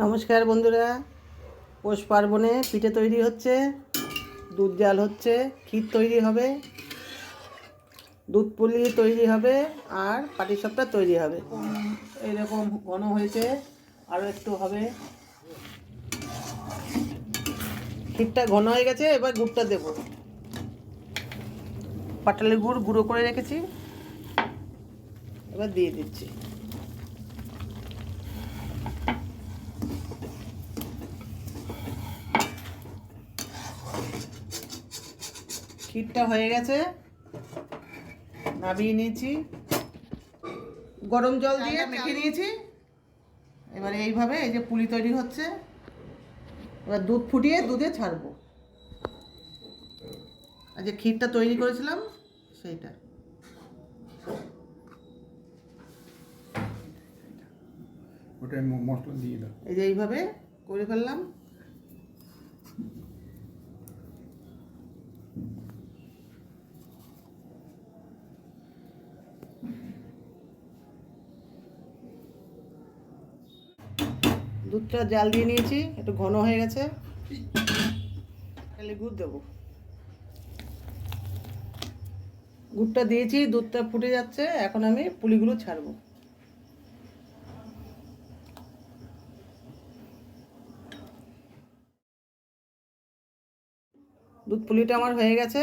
নমস্কার বন্ধুরা, পৌষ পার্বণে পিঠে তৈরি হচ্ছে, দুধ জাল হচ্ছে, ক্ষীর তৈরি হবে, দুধ পুলি তৈরি হবে আর পাটিসাপটা তৈরি হবে। এইরকম ঘন হয়েছে, আরও একটু হবে। ক্ষীরটা ঘন হয়ে গেছে, এবার গুড়টা দেব। পাটালি গুড় গুঁড়ো করে রেখেছি, এবার দিয়ে দিচ্ছি। ক্ষীরটা হয়ে গেছে, নামিয়ে নিয়েছি, গরম জল দিয়ে মেখে নিয়েছি। এবারে এইভাবে এই যে পুলি তৈরি হচ্ছে, এবার দুধ ফুটিয়ে দুধে ছাড়বো। আর যে ক্ষীরটা তৈরি করেছিলাম সেইটা ওটাই মশলা দিয়ে দাও। এই যে এইভাবে করে ফেললাম। দুধটা জাল দিয়ে নিয়েছি, একটু ঘন হয়ে গেছে, তাহলে গুড় দেবো। গুড়টা দিয়েছি, দুধটা ফুটে যাচ্ছে, এখন আমি পুলিগুলো ছাড়বো। দুধ পুলিটা আমার হয়ে গেছে,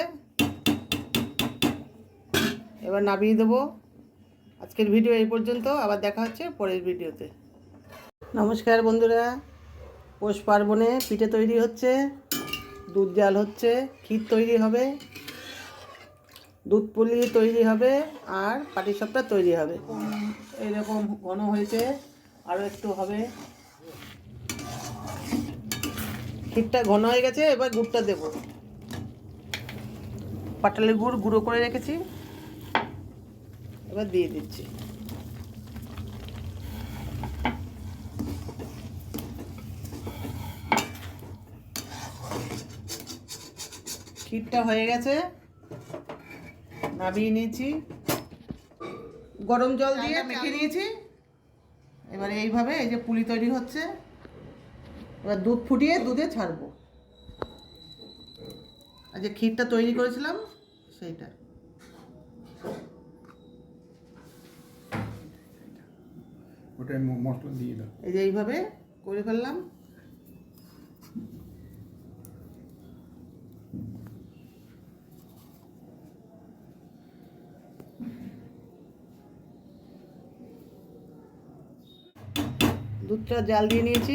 এবার নামিয়ে দেবো। আজকের ভিডিও এই পর্যন্ত, আবার দেখা হচ্ছে পরের ভিডিওতে। নমস্কার বন্ধুরা, পৌষ পার্বণে পিঠে তৈরি হচ্ছে, দুধ জাল হচ্ছে, ক্ষীর তৈরি হবে, দুধ পুলি তৈরি হবে আর পাটিসাপটা তৈরি হবে। এইরকম ঘন হয়েছে, আরও একটু হবে। ক্ষীরটা ঘন হয়ে গেছে, এবার গুড়টা দেব। পাটালি গুড় গুঁড়ো করে রেখেছি, এবার দিয়ে দিচ্ছি। ক্ষীরটা হয়ে গেছে, নামিয়ে নিয়েছি, গরম জল দিয়ে মেখে নিয়েছি। এবারে এইভাবে এই যে পুলি তৈরি হচ্ছে, এবার দুধ ফুটিয়ে দুধে ছাড়বো। আর যে ক্ষীরটা তৈরি করেছিলাম সেইটা ওটাই মশলা দিয়ে দাও। এই যে এইভাবে করে ফেললাম। দুধটা জাল দিয়ে নিয়েছি।